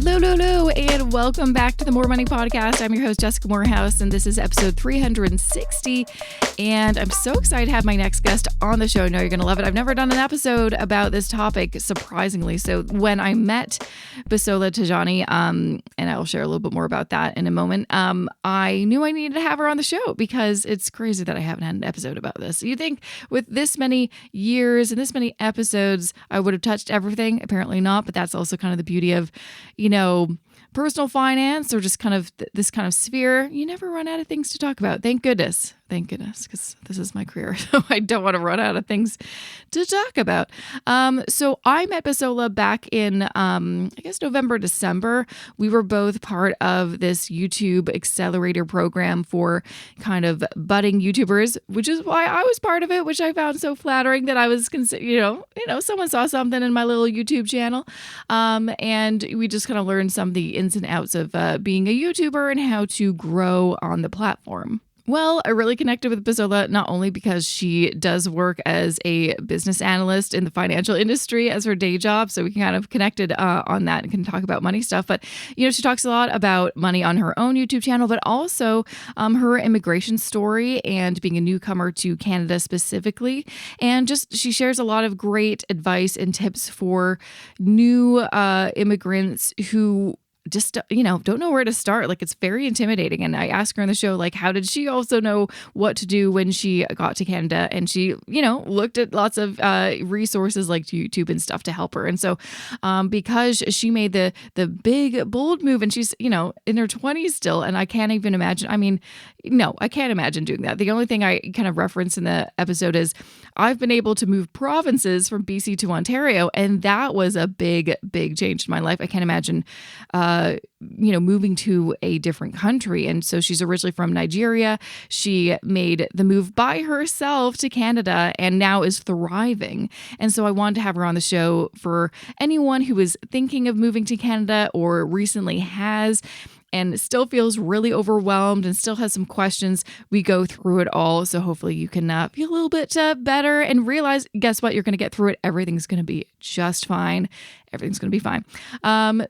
Hello, and welcome back to the More Money Podcast. I'm your host, Jessica Morehouse, and this is episode 360. And I'm so excited to have my next guest on the show. I know you're going to love it. I've never done an episode about this topic, surprisingly. So when I met Bisola Tijani, and I will share a little bit more about that in a moment, I knew I needed to have her on the show because it's crazy that I haven't had an episode about this. You think with this many years and this many episodes, I would have touched everything? Apparently not, but that's also kind of the beauty of, personal finance or just kind of this kind of sphere. You never run out of things to talk about. Thank goodness, because this is my career. So I don't want to run out of things to talk about. So I met Bisola back in, November, December. We were both part of this YouTube accelerator program for kind of budding YouTubers, which is why I was part of it, which I found so flattering that I was, someone saw something in my little YouTube channel. And we just kind of learned some of the ins and outs of being a YouTuber and how to grow on the platform. Well, I really connected with Bisola not only because she does work as a business analyst in the financial industry as her day job, so we kind of connected on that and can talk about money stuff. But, she talks a lot about money on her own YouTube channel, but also her immigration story and being a newcomer to Canada specifically. And just she shares a lot of great advice and tips for new immigrants who just, don't know where to start. Like, it's very intimidating. And I asked her on the show, like, how did she also know what to do when she got to Canada? And she, looked at lots of resources like YouTube and stuff to help her. And so because she made the big, bold move and she's, in her 20s still, and I can't even imagine. I can't imagine doing that. The only thing I kind of reference in the episode is I've been able to move provinces from BC to Ontario. And that was a big, big change in my life. I can't imagine moving to a different country. And so she's originally from Nigeria. She made the move by herself to Canada and now is thriving. And so I wanted to have her on the show for anyone who is thinking of moving to Canada or recently has and still feels really overwhelmed and still has some questions. We go through it all. So hopefully you can feel a little bit better and realize, guess what? You're going to get through it. Everything's going to be just fine. Everything's going to be fine.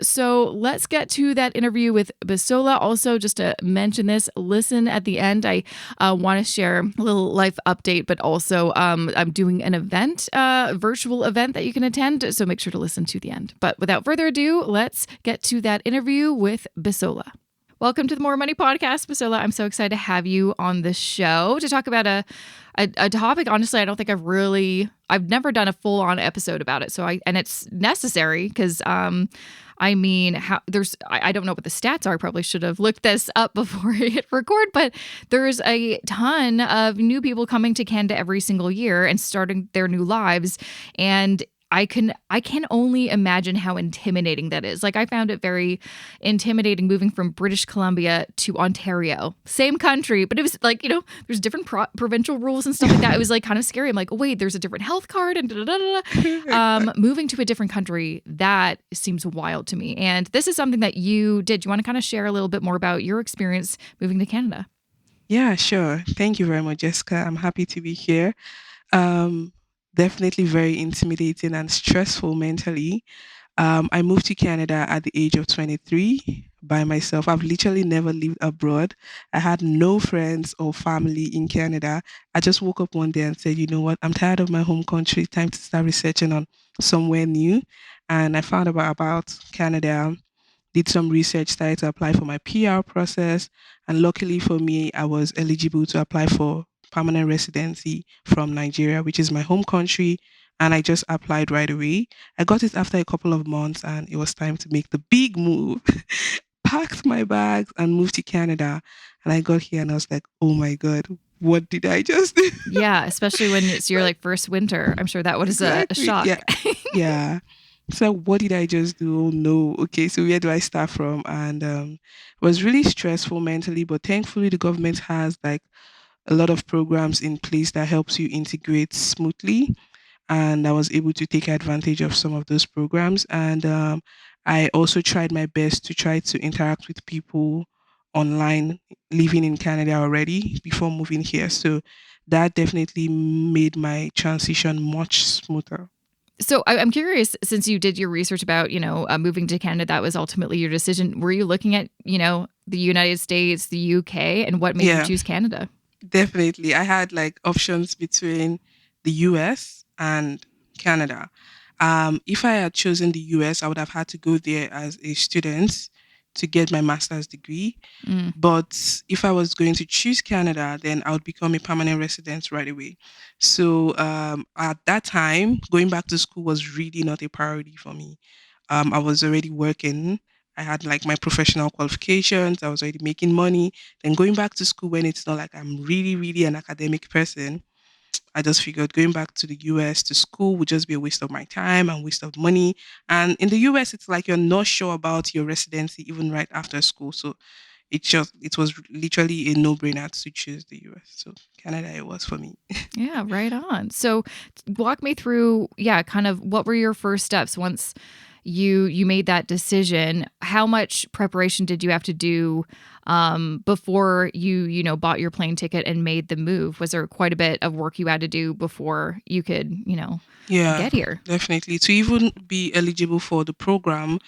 So let's get to that interview with Bisola. Also, just to mention this, listen at the end. I want to share a little life update, but also I'm doing an event, virtual event that you can attend. So make sure to listen to the end. But without further ado, let's get to that interview with Bisola. Welcome to the More Money Podcast, Bisola. I'm so excited to have you on the show to talk about a topic. Honestly, I don't think I've never done a full on episode about it. And it's necessary because, I don't know what the stats are. I probably should have looked this up before I hit record, but there's a ton of new people coming to Canada every single year and starting their new lives. And I can only imagine how intimidating that is. Like, I found it very intimidating moving from British Columbia to Ontario. Same country, but it was like, there's different provincial rules and stuff like that. It was like kind of scary. I'm like, oh, wait, there's a different health card and moving to a different country, that seems wild to me. And this is something that you did. You want to kind of share a little bit more about your experience moving to Canada? Yeah, sure. Thank you very much, Jessica. I'm happy to be here. Definitely very intimidating and stressful mentally. I moved to Canada at the age of 23 by myself. I've literally never lived abroad. I had no friends or family in Canada. I just woke up one day and said, you know what, I'm tired of my home country. Time to start researching on somewhere new. And I found about Canada, did some research, started to apply for my PR process. And luckily for me, I was eligible to apply for permanent residency from Nigeria, which is my home country. And I just applied right away. I got it after a couple of months and it was time to make the big move. Packed my bags and moved to Canada. And I got here and I was like, oh my God, what did I just do? Yeah, especially when it's your first winter. I'm sure that was Exactly. a shock. Yeah. Yeah. So what did I just do? Oh no. Okay, so where do I start from? And it was really stressful mentally, but thankfully the government has a lot of programs in place that helps you integrate smoothly. And I was able to take advantage of some of those programs. And I also tried my best to try to interact with people online living in Canada already before moving here. So that definitely made my transition much smoother. So I'm curious, since you did your research about, moving to Canada, that was ultimately your decision. Were you looking at, the United States, the UK, and what made you Yeah, choose Canada? definitely. I had like options between the US and Canada. If I had chosen the US, I would have had to go there as a student to get my master's degree. Mm, But if I was going to choose Canada, then I would become a permanent resident right away. So at that time, going back to school was really not a priority for me. I was already working. I had like my professional qualifications. I was already making money. Then going back to school when it's not like I'm really, really an academic person, I just figured going back to the US to school would just be a waste of my time and waste of money. And in the US, it's like you're not sure about your residency even right after school. So it was literally a no-brainer to choose the US. So Canada it was for me. yeah, right on. So walk me through, yeah, kind of what were your first steps once you made that decision? How much preparation did you have to do before you bought your plane ticket and made the move? Was there quite a bit of work you had to do before you could, Yeah, get here? definitely. To even be eligible for the program,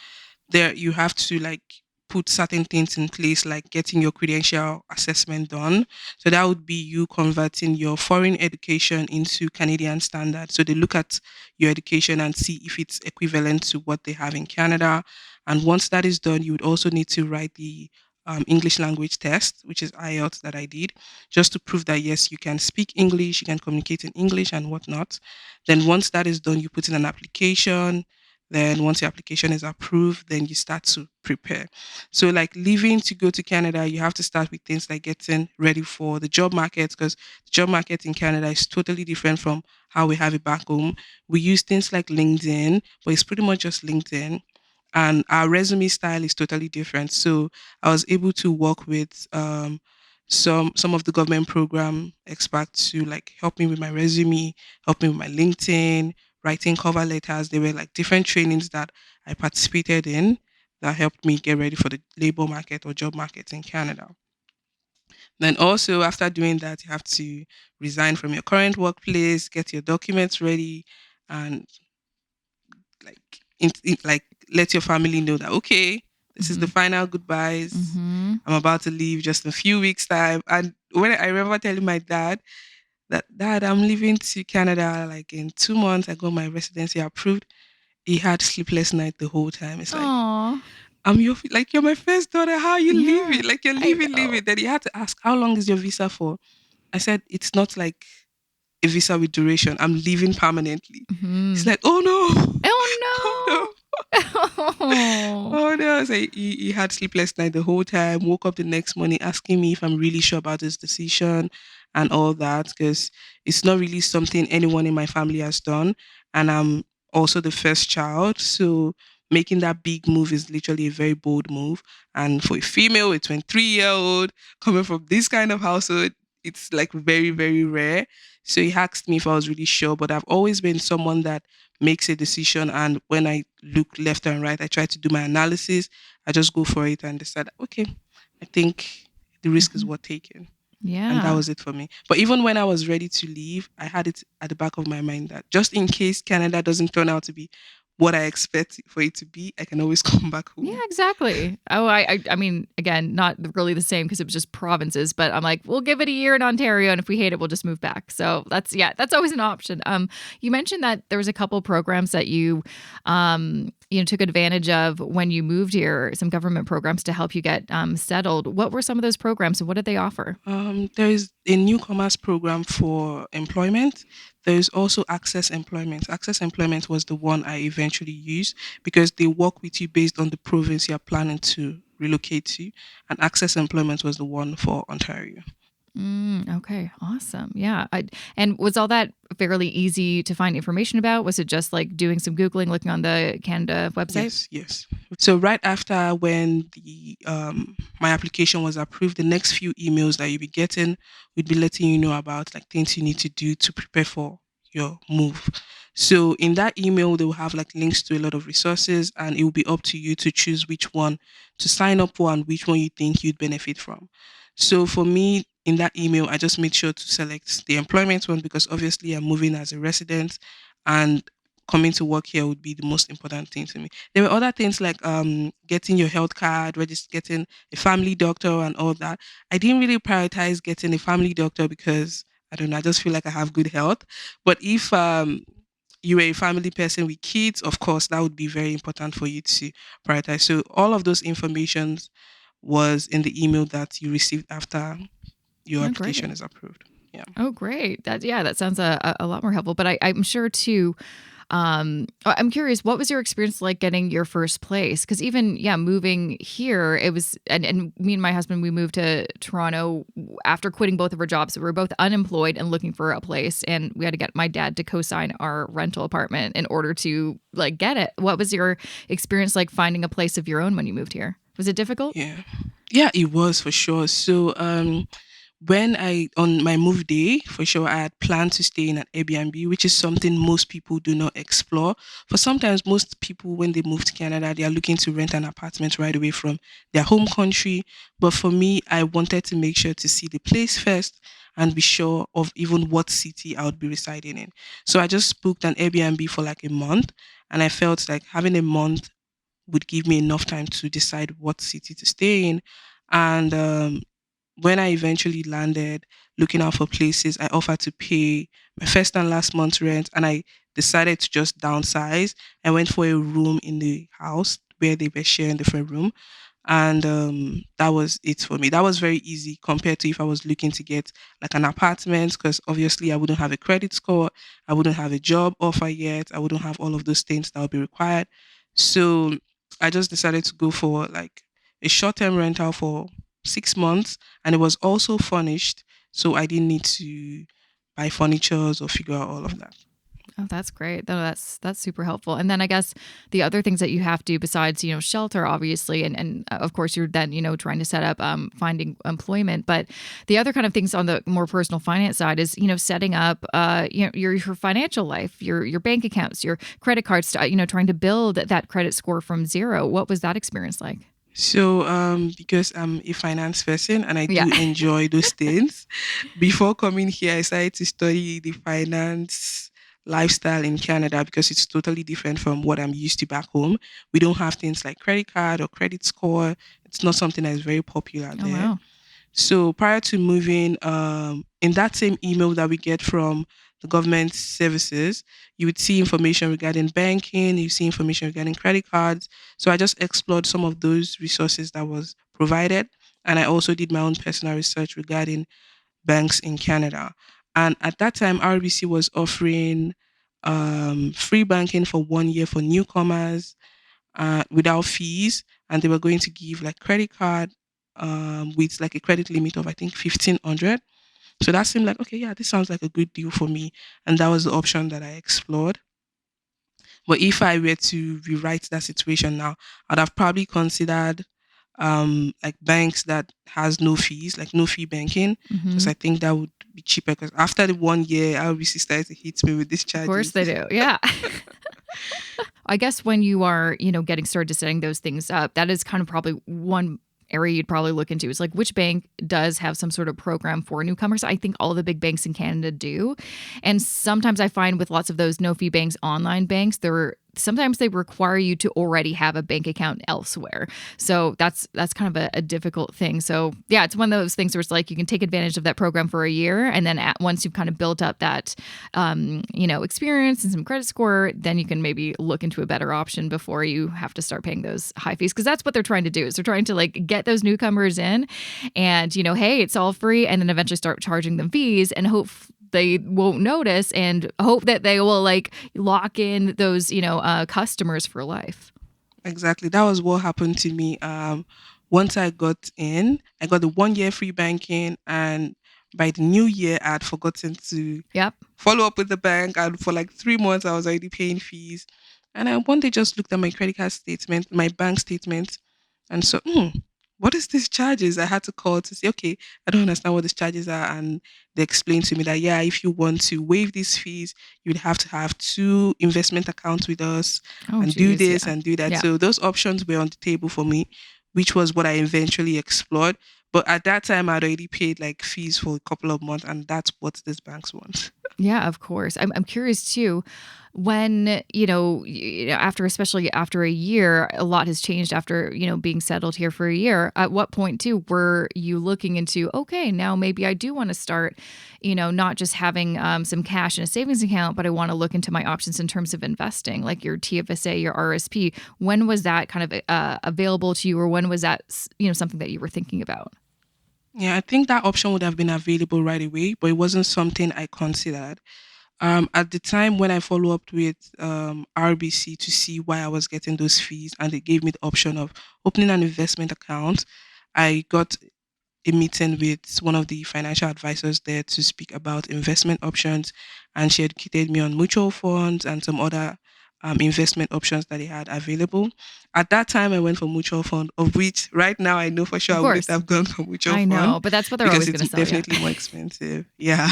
there you have to like put certain things in place like getting your credential assessment done. So that would be you converting your foreign education into Canadian standard. So they look at your education and see if it's equivalent to what they have in Canada. And once that is done, you would also need to write the English language test, which is IELTS that I did, just to prove that yes, you can speak English, you can communicate in English and whatnot. Then once that is done, you put in an application. Then once your application is approved, then you start to prepare. So like leaving to go to Canada, you have to start with things like getting ready for the job market because the job market in Canada is totally different from how we have it back home. We use things like LinkedIn, but it's pretty much just LinkedIn. And our resume style is totally different. So I was able to work with some of the government program experts to like help me with my resume, help me with my LinkedIn, writing cover letters. There were like different trainings that I participated in that helped me get ready for the labor market or job market in Canada. Then also after doing that, you have to resign from your current workplace, get your documents ready, and like like let your family know that okay, this is the Mm-hmm. final goodbyes. Mm-hmm. I'm about to leave just in a few weeks time. And when I remember telling my dad that dad, I'm leaving to Canada like in 2 months, I got my residency approved. He had sleepless night the whole time. It's like Aw. I'm your like you're my first daughter. How are you Yeah, leaving? Like you're I leaving, know. leaving. Then he had to ask, how long is your visa for? I said it's not like a visa with duration. I'm leaving permanently. He's Mhm. like, oh no, oh no. Oh, no. Oh no! So he had sleepless night the whole time. Woke up the next morning asking me if I'm really sure about this decision and all that because it's not really something anyone in my family has done, and I'm also the first child. So making that big move is literally a very bold move. And for a female, a 23-year old coming from this kind of household, it's like very very rare. So he asked me if I was really sure, but I've always been someone that makes a decision and when I look left and right, I try to do my analysis. I just go for it and decide, okay, I think the risk is Mhm. worth taking. And that Yeah. was it for me. But even when I was ready to leave, I had it at the back of my mind that just in case Canada doesn't turn out to be what I expect for it to be, I can always come back Yeah, home. exactly. Oh, I mean, again, not really the same because it was just provinces, but I'm like, we'll give it a year in Ontario, and if we hate it, we'll just move back. So that's always an option. You mentioned that there was a couple programs that took advantage of when you moved here, some government programs to help you get settled. What were some of those programs, and what did they offer? There is a newcomers program for employment. There is also Access Employment. Access Employment was the one I eventually used because they work with you based on the province you're planning to relocate to. And Access Employment was the one for Ontario. Okay, awesome. Yeah. And was all that fairly easy to find information about? Was it just like doing some Googling, looking on the Canada website? Yes, yes. So right after when the my application was approved, the next few emails that you'll be getting would be letting you know about like things you need to do to prepare for your move. So in that email, they will have like links to a lot of resources, and it will be up to you to choose which one to sign up for and which one you think you'd benefit from. So for me, in that email, I just made sure to select the employment one because obviously I'm moving as a resident, and coming to work here would be the most important thing to me. There were other things like getting your health card, getting a family doctor and all that. I didn't really prioritize getting a family doctor because I don't know, I just feel like I have good health. But if you were a family person with kids, of course, that would be very important for you to prioritize. So all of those informations was in the email that you received after your Oh, application great. is approved. Yeah. Oh, great. That sounds a lot more helpful. But I'm sure too. I'm curious, what was your experience like getting your first place? Because even moving here, it was, and me and my husband, we moved to Toronto after quitting both of our jobs. So we were both unemployed and looking for a place, and we had to get my dad to co-sign our rental apartment in order to like get it. What was your experience like finding a place of your own when you moved here? Was it difficult? Yeah. Yeah, it was for sure. So when I on my move day, for sure, I had planned to stay in an Airbnb, which is something most people do not explore. For sometimes most people when they move to Canada, they are looking to rent an apartment right away from their home country. But for me, I wanted to make sure to see the place first and be sure of even what city I would be residing in. So I just booked an Airbnb for like a month, and I felt like having a month would give me enough time to decide what city to stay in. And when I eventually landed looking out for places, I offered to pay my first and last month's rent, and I decided to just downsize. I went for a room in the house where they were sharing different room, and that was it for me. That was very easy compared to if I was looking to get like an apartment, because obviously I wouldn't have a credit score, I wouldn't have a job offer yet, I wouldn't have all of those things that would be required. So I just decided to go for like a short-term rental for 6 months, and it was also furnished, so I didn't need to buy furnitures or figure out all of that. Oh, that's great. No, that's super helpful. And then I guess the other things that you have to do besides, shelter, obviously, and of course you're then, trying to set up finding employment. But the other kind of things on the more personal finance side is, setting up your financial life, your bank accounts, your credit cards, trying to build that credit score from zero. What was that experience like? So, because I'm a finance person and I Yeah. do enjoy those things, before coming here, I started to study the finance lifestyle in Canada because it's totally different from what I'm used to back home. We don't have things like credit card or credit score. It's not something that is very popular Oh, there. wow. So prior to moving, in that same email that we get from the government services, you would see information regarding banking, you see information regarding credit cards. So I just explored some of those resources that was provided. And I also did my own personal research regarding banks in Canada. And at that time, RBC was offering free banking for 1 year for newcomers without fees, and they were going to give like credit card with like a credit limit of I think 1,500. So that seemed like okay, yeah, this sounds like a good deal for me, and that was the option that I explored. But if I were to rewrite that situation now, I'd have probably considered like banks that has no fees, like no fee banking, because Hmm. I think that would be cheaper. Because after the 1 year, RBC started to hit me with these Of course charges. they do. Yeah. I guess when you are, getting started to setting those things up, that is kind of probably one area you'd probably look into is like which bank does have some sort of program for newcomers. I think all the big banks in Canada do. And sometimes I find with lots of those no fee banks, online banks, sometimes they require you to already have a bank account elsewhere. So that's kind of a difficult thing. So yeah, it's one of those things where it's like you can take advantage of that program for a year, and then once you've kind of built up that experience and some credit score, then you can maybe look into a better option before you have to start paying those high fees, because that's what they're trying to do is they're trying to like get those newcomers in, and hey, it's all free, and then eventually start charging them fees and hope they won't notice and hope that they will like lock in those, customers for life. Exactly. That was what happened to me. Once I got in, I got the 1 year free banking, and by the new year, I had forgotten to Yep. follow up with the bank. And for like 3 months, I was already paying fees. And I one day just looked at my credit card statement, my bank statement, and so, what is these charges? I had to call to say, okay, I don't understand what these charges are. And they explained to me that, yeah, if you want to waive these fees, you'd have to have two investment accounts with us Oh, and do geez. this Yeah. and do that. Yeah. So those options were on the table for me, which was what I eventually explored. But at that time, I'd already paid like fees for a couple of months, and that's what these banks want. Yeah, of course. I'm curious too. when after, especially after a year, a lot has changed after being settled here for a year. At what point too were you looking into, okay, now maybe I do want to start not just having some cash in a savings account, but I want to look into my options in terms of investing, like your TFSA, your RSP? When was that kind of available to you, or when was that something that you were thinking about? Yeah, I think that option would have been available right away, but it wasn't something I considered. At the time when I follow up with RBC to see why I was getting those fees, and they gave me the option of opening an investment account, I got a meeting with one of the financial advisors there to speak about investment options, and she educated me on mutual funds and some other investment options that they had available. At that time, I went for mutual fund, of which right now I know for sure Of I wouldn't course. have gone for mutual I fund know, but that's what they're because always it's going to sell you. definitely more expensive. Yeah,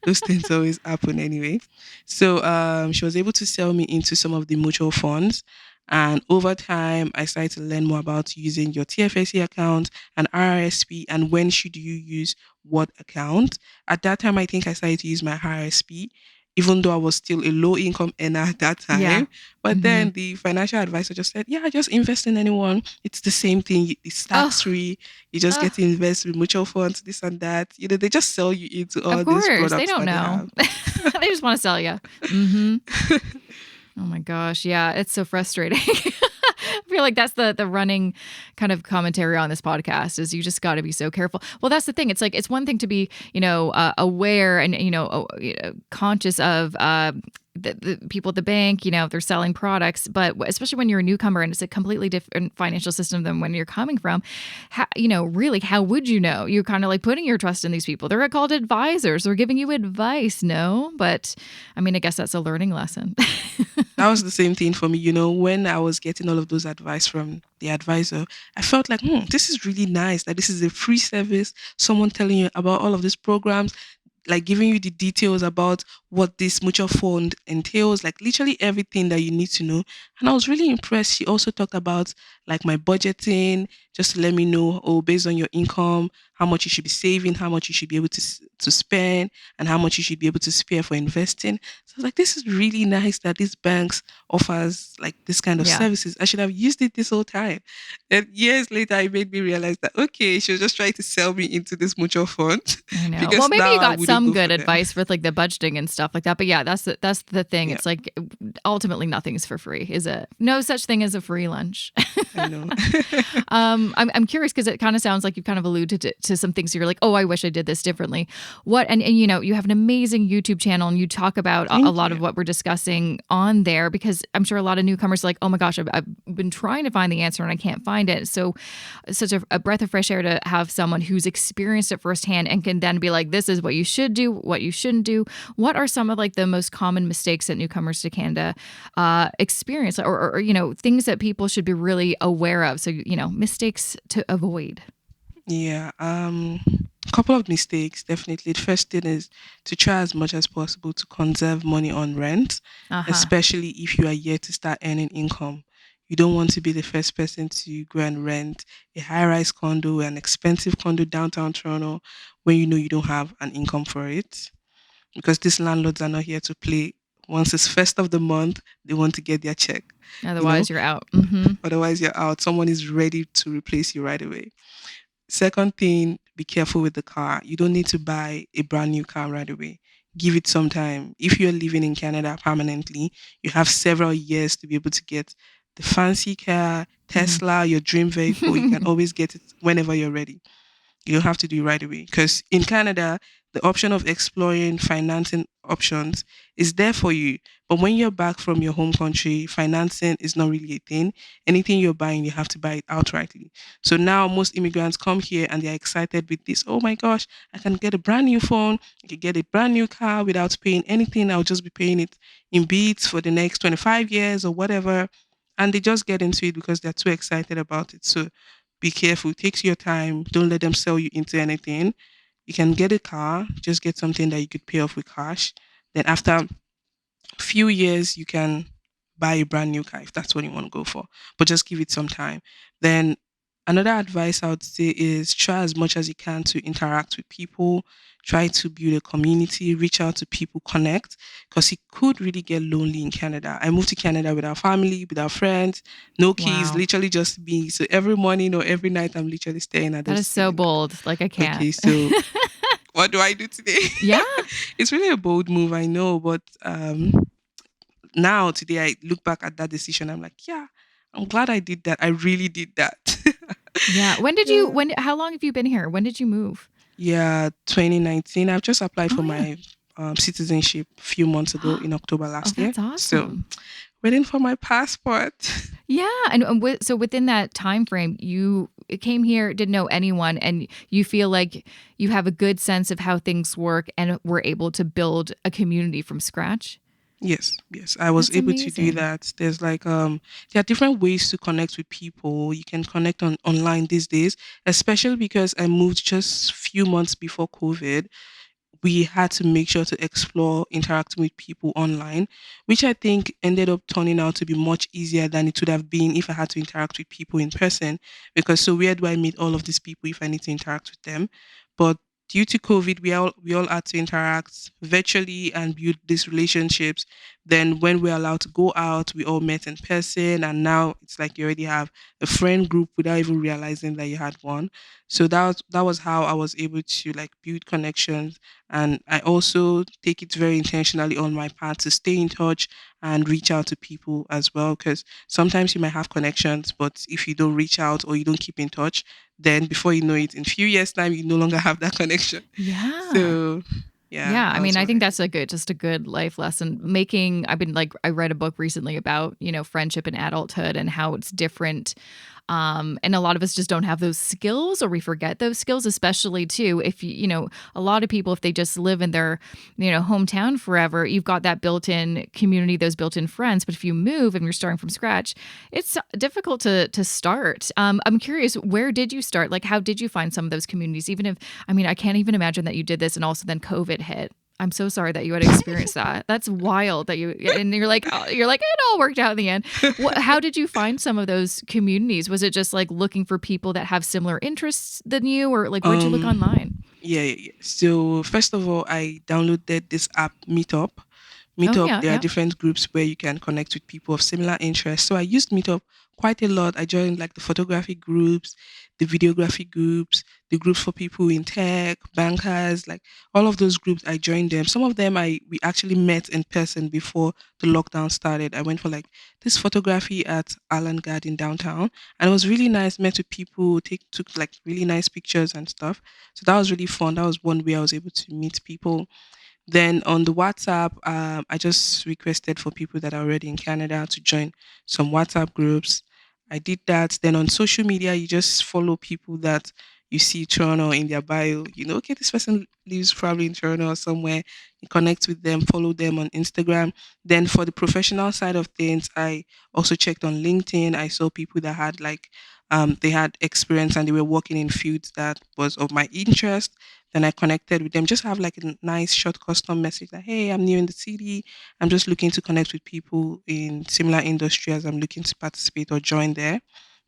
those things always happen anyway. So she was able to sell me into some of the mutual funds. And over time, I started to learn more about using your TFSC account and RRSP, and when should you use what account. At that time, I think I started to use my RRSP, even though I was still a low income earner at that Yeah. time. But Hmm. then the financial advisor just said, yeah, just invest in anyone. It's the same thing. It's tax Oh, free. You just get oh, to invest with mutual funds, this and that. They just sell you into of all these course. They products don't that they know. have. They just want to sell you. Hmm. Oh my gosh. Yeah, it's so frustrating. I feel like that's the running kind of commentary on this podcast is you just got to be so careful. Well, that's the thing. It's like it's one thing to be, aware and conscious of the people at the bank, they're selling products, but especially when you're a newcomer and it's a completely different financial system than when you're coming from, really, how would you know? You're kind of like putting your trust in these people. They're called advisors. They're giving you advice. No, but I mean, I guess that's a learning lesson. That was the same thing for me. When I was getting all of those advice from the advisor, I felt like, this is really nice. That this is a free service. Someone telling you about all of these programs, like giving you the details about what this mutual fund entails, like literally everything that you need to know. And I was really impressed. She also talked about like my budgeting, just to let me know, oh, based on your income, how much you should be saving, how much you should be able to spend, and how much you should be able to spare for investing. So I was like, this is really nice that these banks offers like this kind of Yeah, services. I should have used it this whole time. And years later, it made me realize that okay, she was just trying to sell me into this mutual fund I know. Well, because maybe now you I got wouldn't some go good for them. advice with like the budgeting and stuff like that. But yeah, that's the thing. Yeah, It's like ultimately nothing's for free, is it? No such thing as a free lunch. I know. I'm curious because it kind of sounds like you've kind of alluded to some things. You're like, oh, I wish I did this differently. What and you have an amazing YouTube channel and you talk about a Thank lot of you. what we're discussing on there because I'm sure a lot of newcomers are like, oh my gosh, I've been trying to find the answer and I can't find it. So such a breath of fresh air to have someone who's experienced it firsthand and can then be like, this is what you should do, what you shouldn't do. What are some of like the most common mistakes that newcomers to Canada experience, or things that people should be really aware of? So mistakes to avoid. Yeah. Couple of mistakes, definitely. The first thing is to try as much as possible to conserve money on rent, Uh huh. especially if you are yet to start earning income. You don't want to be the first person to go and rent a high-rise condo, an expensive condo downtown Toronto, when you know you don't have an income for it. Because these landlords are not here to play. Once it's first of the month, they want to get their check. You know, Otherwise, you're out. Hmm. otherwise you're out. Someone is ready to replace you right away. Second thing, be careful with the car. You don't need to buy a brand new car right away. Give it some time. If you're living in Canada permanently, you have several years to be able to get the fancy car, Tesla, your dream vehicle. You can always get it whenever you're ready. You don't have to do it right away. Because in Canada, the option of exploring financing options is there for you. But when you're back from your home country, financing is not really a thing. Anything you're buying, you have to buy it outrightly. So now most immigrants come here and they're excited with this. Oh my gosh, I can get a brand new phone. I can get a brand new car without paying anything. I'll just be paying it in beats for the next 25 years or whatever. And they just get into it because they're too excited about it. So be careful. Take your time. Don't let them sell you into anything. You can get a car, just get something that you could pay off with cash. Then after a few years, you can buy a brand new car if that's what you want to go for. But just give it some time. Then Another advice I would say is try as much as you can to interact with people, try to build a community, reach out to people, connect, because it could really get lonely in Canada. I moved to Canada with our family, with our friends, no keys, Wow. literally just me. So every morning or every night, I'm literally staring at That the is so ceiling. Like, bold. Like I can't. okay, so what do I do today? Yeah. It's really a bold move, I know, but now today I look back at that decision. I'm like, yeah, I'm glad I did that. I really did that. Yeah. When did you Yeah. when how long have you been here? When did you move? Yeah, 2019. I've just applied Oh for yeah. my citizenship a few months ago in October Oh, last year. that's So awesome. waiting for my passport. Yeah, so within that time frame, you came here, didn't know anyone, and you feel like you have a good sense of how things work, and were able to build a community from scratch. Yes, yes, I was That's able to do amazing. that. There's like there are different ways to connect with people. You can connect on online these days, especially because I moved just few months before COVID. We had to make sure to explore interacting with people online, which I think ended up turning out to be much easier than it would have been if I had to interact with people in person. Because so where do I meet all of these people if I need to interact with them? But due to COVID, we all had to interact virtually and build these relationships. Then when we're allowed to go out, we all met in person, and now it's like you already have a friend group without even realizing that you had one. So that was how I was able to like build connections, and I also take it very intentionally on my part to stay in touch and reach out to people as well. Because sometimes you might have connections, but if you don't reach out or you don't keep in touch, then before you know it, in few years' time, you no longer have that connection. Yeah. So, yeah, Yeah, I that mean, was I what think I that's did. just a good life lesson. Making, I've been like, I read a book recently about, friendship and adulthood and how it's different. And a lot of us just don't have those skills, or we forget those skills, especially too, if a lot of people, if they just live in their, hometown forever, you've got that built in community, those built in friends. But if you move and you're starting from scratch, it's difficult to start. I'm curious, where did you start? Like, how did you find some of those communities? Even if, I mean, I can't even imagine that you did this and also then COVID hit. I'm so sorry that you had to experience that. That's wild that you, and you're like, oh, you're like, it all worked out in the end. How did you find some of those communities? Was it just like looking for people that have similar interests than you, or like where'd you look Um, online? yeah, yeah, yeah. So first of all, I downloaded this app, Meetup. Oh Meetup, yeah, there are yeah. different groups where you can connect with people of similar interests. So I used Meetup quite a lot. I joined like the photography groups, the videography groups, the groups for people in tech, bankers, like all of those groups. I joined them. Some of them we actually met in person before the lockdown started. I went for like this photography at Allen Garden downtown, and it was really nice. Met with people, took like really nice pictures and stuff. So that was really fun. That was one way I was able to meet people. Then on the WhatsApp, I just requested for people that are already in Canada to join some WhatsApp groups. I did that. Then on social media, you just follow people that you see Toronto in their bio. You know, okay, this person lives probably in Toronto or somewhere. You connect with them, follow them on Instagram. Then for the professional side of things, I also checked on LinkedIn. I saw people that had like they had experience and they were working in fields that was of my interest. Then I connected with them. Just have like a nice short custom message like, hey, I'm new in the city. I'm just looking to connect with people in similar industry as I'm looking to participate or join there.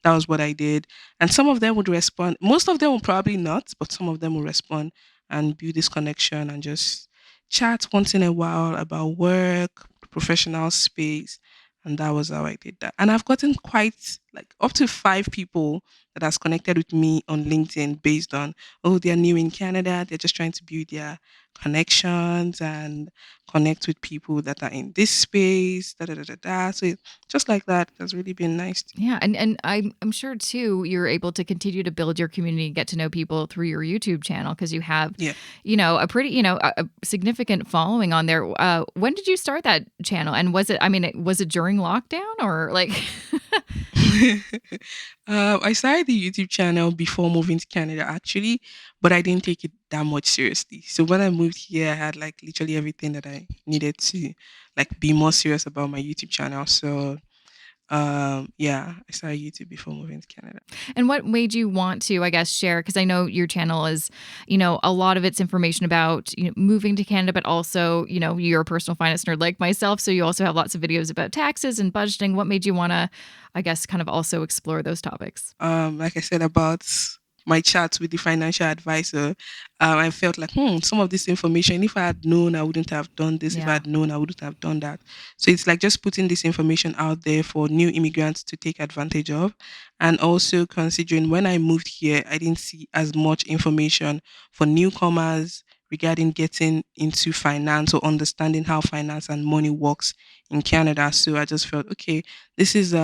That was what I did. And some of them would respond. Most of them will probably not, but some of them will respond and build this connection and just chat once in a while about work, professional space. And that was how I did that. And I've gotten quite like up to 5 people that has connected with me on LinkedIn based on, oh, they're new in Canada. They're just trying to build their connections and connect with people that are in this space. Da da da da da. So just like that, it has really been nice. Yeah, and I'm sure too you're able to continue to build your community and get to know people through your YouTube channel because you have, Yeah. a pretty, a significant following on there. When did you start that channel? And was it, I mean, was it during lockdown or like? I started the YouTube channel before moving to Canada, actually, but I didn't take it that much seriously. So when I moved here, I had like literally everything that I needed to like be more serious about my YouTube channel. So Yeah, I started YouTube before moving to Canada. And what made you want to, I guess, share? Because I know your channel is, a lot of it's information about, moving to Canada, but also, you're a personal finance nerd like myself. So you also have lots of videos about taxes and budgeting. What made you want to, I guess, kind of also explore those topics? Like I said about my chat with the financial advisor, I felt like, some of this information, if I had known, I wouldn't have done this. If I Yeah. had known, I wouldn't have done that. So it's like just putting this information out there for new immigrants to take advantage of. And also considering when I moved here, I didn't see as much information for newcomers regarding getting into finance or understanding how finance and money works in Canada. So I just felt, okay, this is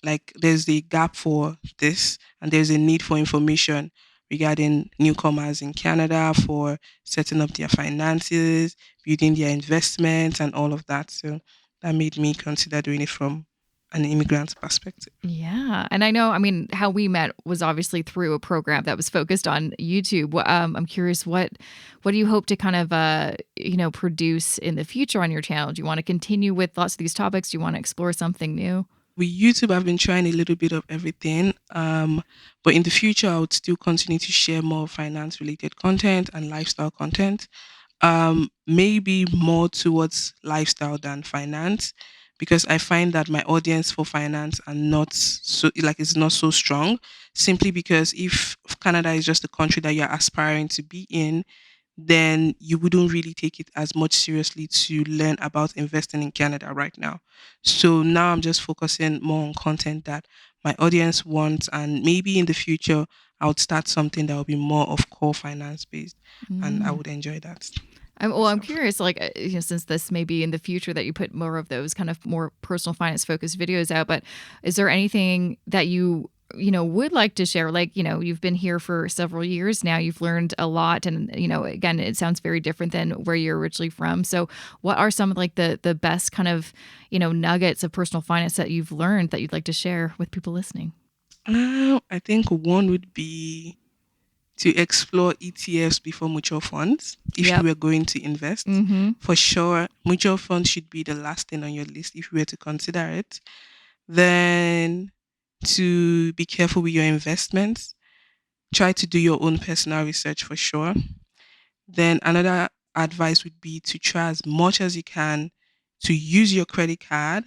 like there's a gap for this and there's a need for information regarding newcomers in Canada for setting up their finances, building their investments and all of that. So that made me consider doing it from an immigrant perspective. Yeah. And I know, I mean, how we met was obviously through a program that was focused on YouTube. I'm curious, what do you hope to kind of, produce in the future on your channel? Do you want to continue with lots of these topics? Do you want to explore something new? With YouTube, I've been trying a little bit of everything. But in the future, I would still continue to share more finance related content and lifestyle content. Maybe more towards lifestyle than finance, because I find that my audience for finance are not so like it's not so strong. Simply because if Canada is just a country that you're aspiring to be in, then you wouldn't really take it as much seriously to learn about investing in Canada right now. So now I'm just focusing more on content that my audience wants, and maybe in the future I would start something that will be more of core finance based, and I Mm. would enjoy that I'm myself. curious, like, since this may be in the future that you put more of those kind of more personal finance focused videos out, but is there anything that would like to share? Like, you've been here for several years now, you've learned a lot. And, again, it sounds very different than where you're originally from. So what are some of like the best kind of, nuggets of personal finance that you've learned that you'd like to share with people listening? I think one would be to explore ETFs before mutual funds if you Yep. were going to invest. Mm-hmm. For sure, mutual funds should be the last thing on your list if you were to consider it. Then to be careful with your investments. Try to do your own personal research for sure. Then another advice would be to try as much as you can to use your credit card,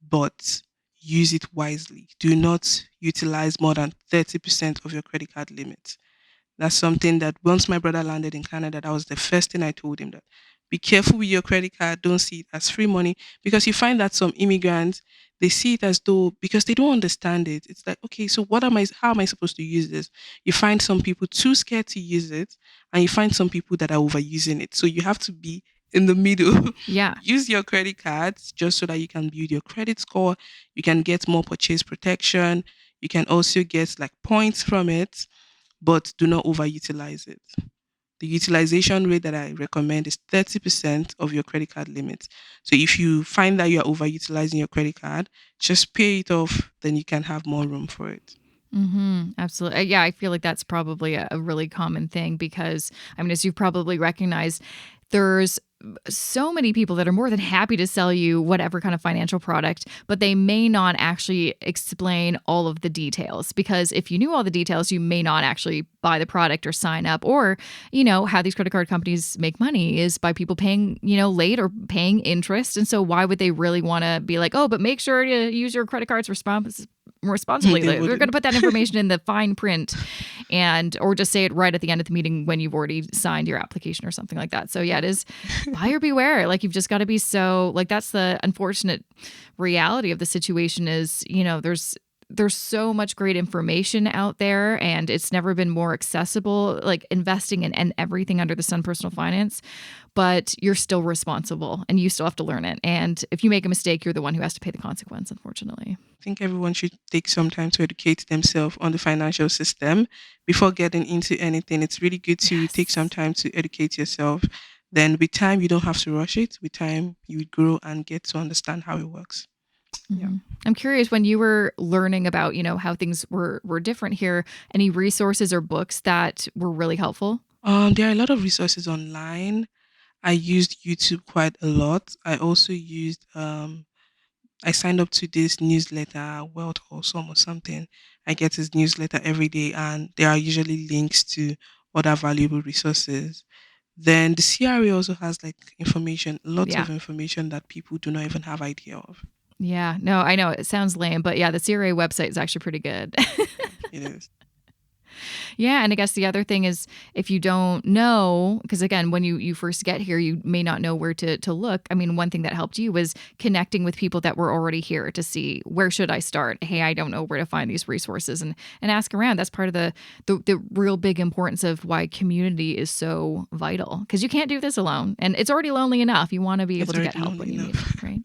but use it wisely. Do not utilize more than 30% of your credit card limit. That's something that once my brother landed in Canada, that was the first thing I told him, that be careful with your credit card. Don't see it as free money, because you find that some immigrants, they see it as though, because they don't understand it. It's like, okay, so how am I supposed to use this? You find some people too scared to use it, and you find some people that are overusing it. So you have to be in the middle. Yeah. Use your credit cards just so that you can build your credit score. You can get more purchase protection. You can also get like points from it, but do not overutilize it. The utilization rate that I recommend is 30% of your credit card limit. So if you find that you are overutilizing your credit card, just pay it off, then you can have more room for it. Mm-hmm. Absolutely. Yeah, I feel like that's probably a really common thing because, I mean, as you've probably recognized, there's so many people that are more than happy to sell you whatever kind of financial product, but they may not actually explain all of the details because if you knew all the details, you may not actually buy the product or sign up. Or, how these credit card companies make money is by people paying, late or paying interest. And so why would they really want to be like, oh, but make sure to use your credit cards responsibly? They Like, they're going to wouldn't. put that information in the fine print or just say it right at the end of the meeting when you've already signed your application or something like that. So yeah, it is buyer beware. Like you've just got to be so like that's the unfortunate reality of the situation is, there's so much great information out there and it's never been more accessible, like investing in everything under the sun, personal finance, but you're still responsible and you still have to learn it. And if you make a mistake, you're the one who has to pay the consequence, unfortunately. I think everyone should take some time to educate themselves on the financial system before getting into anything. It's really good to take some Yes. time to educate yourself. Then, with time, you don't have to rush it. With time, you would grow and get to understand how it works. Yeah. Mhm. I'm curious when you were learning about, how things were different here, any resources or books that were really helpful? There are a lot of resources online. I used YouTube quite a lot. I also used I signed up to this newsletter, Wealth Awesome or something. I get his newsletter every day, and there are usually links to other valuable resources. Then the CRA also has like information, lots Yeah. of information that people do not even have idea of. Yeah. No, I know it sounds lame, but yeah, the CRA website is actually pretty good. Yeah, it is. Yeah, and I guess the other thing is if you don't know, because again, when you first get here, you may not know where to look. I mean, one thing that helped you was connecting with people that were already here to see where should I start. Hey, I don't know where to find these resources, and ask around. That's part of the real big importance of why community is so vital, because you can't do this alone, and it's already lonely enough. You want to be able It's to get already help when lonely you need it, enough. right?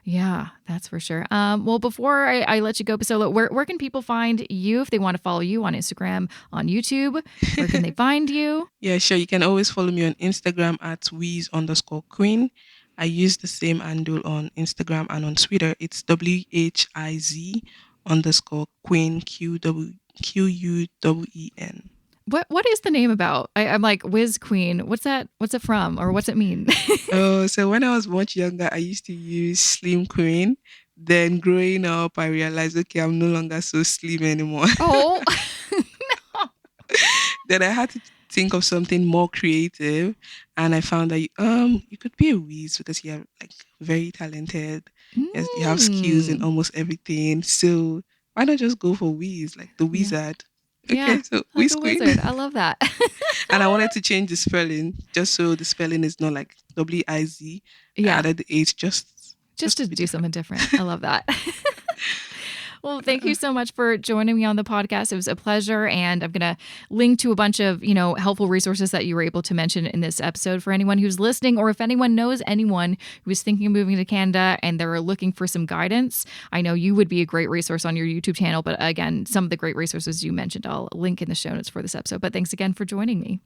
Yeah, that's for sure. Well, before I let you go, Bisola, where can people find you if they want to follow you on Instagram, on YouTube? Where can they find you? Yeah, sure. You can always follow me on Instagram at Wiz_Queen. I use the same handle on Instagram and on Twitter. It's WHIZ_Queen QUEEN. What is the name about? I'm like WhizQueen. What's that? What's it from, or what's it mean? Oh, so when I was much younger, I used to use Slim Queen. Then growing up, I realized, okay, I'm no longer so slim anymore. Oh, Then I had to think of something more creative, and I found that you could be a Wiz because you are like very talented. Yes, you have skills in mm. almost everything. So why not just go for Wiz, like the Yeah, wizard? yeah, Okay, so like Wiz a Queen. wizard. I love that. And I wanted to change the spelling just so the spelling is not like WIZ. I Yeah, added the H just just to to be do different. something different. I love that. Well, thank you so much for joining me on the podcast. It was a pleasure. And I'm going to link to a bunch of, helpful resources that you were able to mention in this episode for anyone who's listening, or if anyone knows anyone who is thinking of moving to Canada and they're looking for some guidance. I know you would be a great resource on your YouTube channel. But again, some of the great resources you mentioned, I'll link in the show notes for this episode. But thanks again for joining me.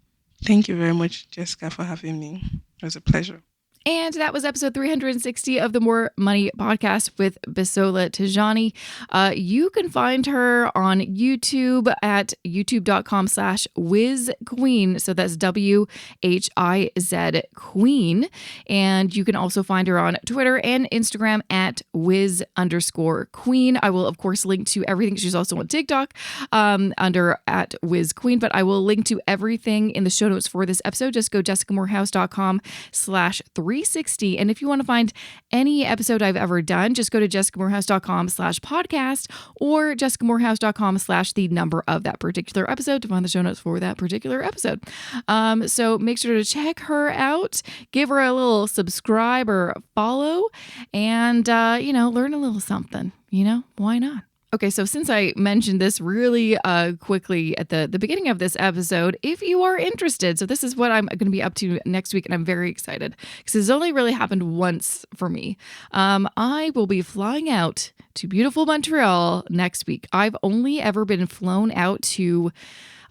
Thank you very much, Jessica, for having me. It was a pleasure. And that was episode 360 of the More Money podcast with Bisola Tijani. You can find her on YouTube at youtube.com/WhizQueen. So that's WHIZ Queen. And you can also find her on Twitter and Instagram at Wiz_Queen. I will, of course, link to everything. She's also on TikTok under at WhizQueen. But I will link to everything in the show notes for this episode. Just go jessicamorehouse.com/360. And if you want to find any episode I've ever done, just go to jessicamorehouse.com/podcast or jessicamorehouse.com/the number of that particular episode to find the show notes for that particular episode. So make sure to check her out, give her a little subscribe or follow, and, learn a little something. Why not? Okay, so since I mentioned this really quickly at the beginning of this episode, if you are interested, so this is what I'm going to be up to next week, and I'm very excited because it's only really happened once for me. I will be flying out to beautiful Montreal next week. I've only ever been flown out to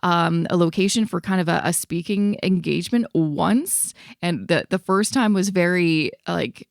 a location for kind of a speaking engagement once. And the first time was very like,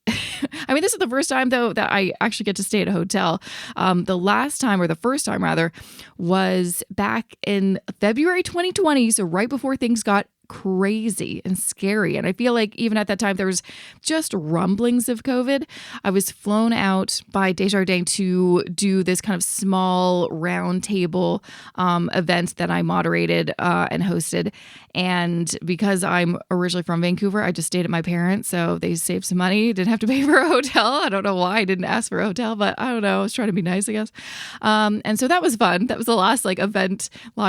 I mean, this is the first time though that I actually get to stay at a hotel. The last time, or the first time rather, was back in February 2020. So right before things got crazy and scary. And I feel like even at that time, there was just rumblings of COVID. I was flown out by Desjardins to do this kind of small round table event that I moderated and hosted. And because I'm originally from Vancouver, I just stayed at my parents. So they saved some money, didn't have to pay for a hotel. I don't know why I didn't ask for a hotel, but I don't know. I was trying to be nice, I guess. And so that was fun. That was the last live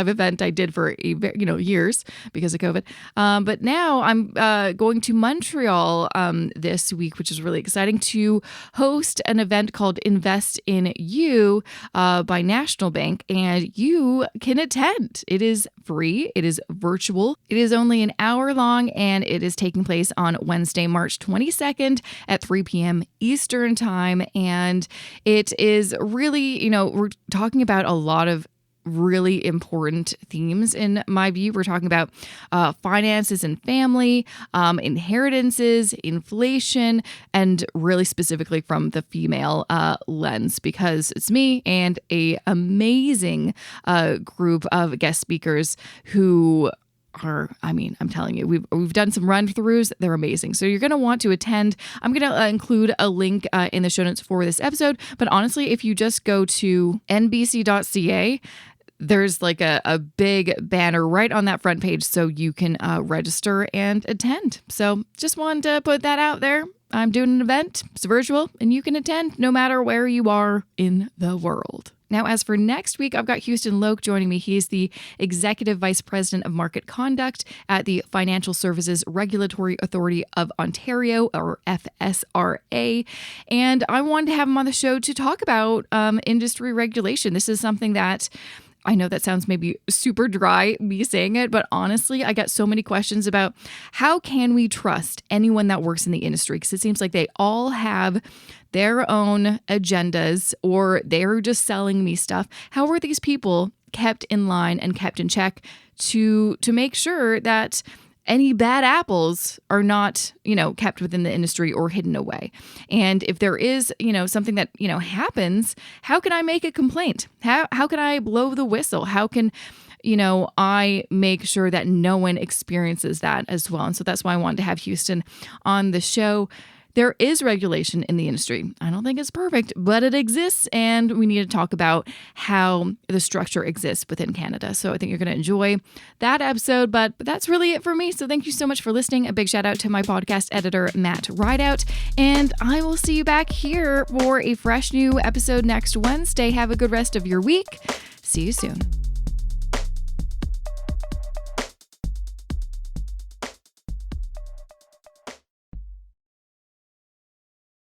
event I did for years because of COVID. But now I'm going to Montreal this week, which is really exciting, to host an event called Invest in You by National Bank, and you can attend. It is free. It is virtual. It is only an hour long, and it is taking place on Wednesday, March 22nd at 3 p.m. Eastern Time. And it is really, we're talking about a lot of really important themes in my view. We're talking about finances and family, inheritances, inflation, and really specifically from the female lens, because it's me and a amazing group of guest speakers who I'm telling you, we've done some run-throughs. They're amazing. So you're going to want to attend. I'm going to include a link in the show notes for this episode. But honestly, if you just go to nbc.ca, there's like a big banner right on that front page so you can register and attend. So just wanted to put that out there. I'm doing an event. It's virtual, and you can attend no matter where you are in the world. Now, as for next week, I've got Houston Loke joining me. He's the Executive Vice President of Market Conduct at the Financial Services Regulatory Authority of Ontario, or FSRA. And I wanted to have him on the show to talk about industry regulation. This is something that I know that sounds maybe super dry, me saying it, but honestly, I get so many questions about how can we trust anyone that works in the industry? Because it seems like they all have their own agendas or they're just selling me stuff. How are these people kept in line and kept in check to make sure that any bad apples are not, kept within the industry or hidden away? And if there is, something that, happens, how can I make a complaint? How can I blow the whistle? How can, I make sure that no one experiences that as well? And so that's why I wanted to have Houston on the show. There is regulation in the industry. I don't think it's perfect, but it exists, and we need to talk about how the structure exists within Canada. So I think you're going to enjoy that episode, but that's really it for me. So thank you so much for listening. A big shout out to my podcast editor, Matt Rideout, and I will see you back here for a fresh new episode next Wednesday. Have a good rest of your week. See you soon.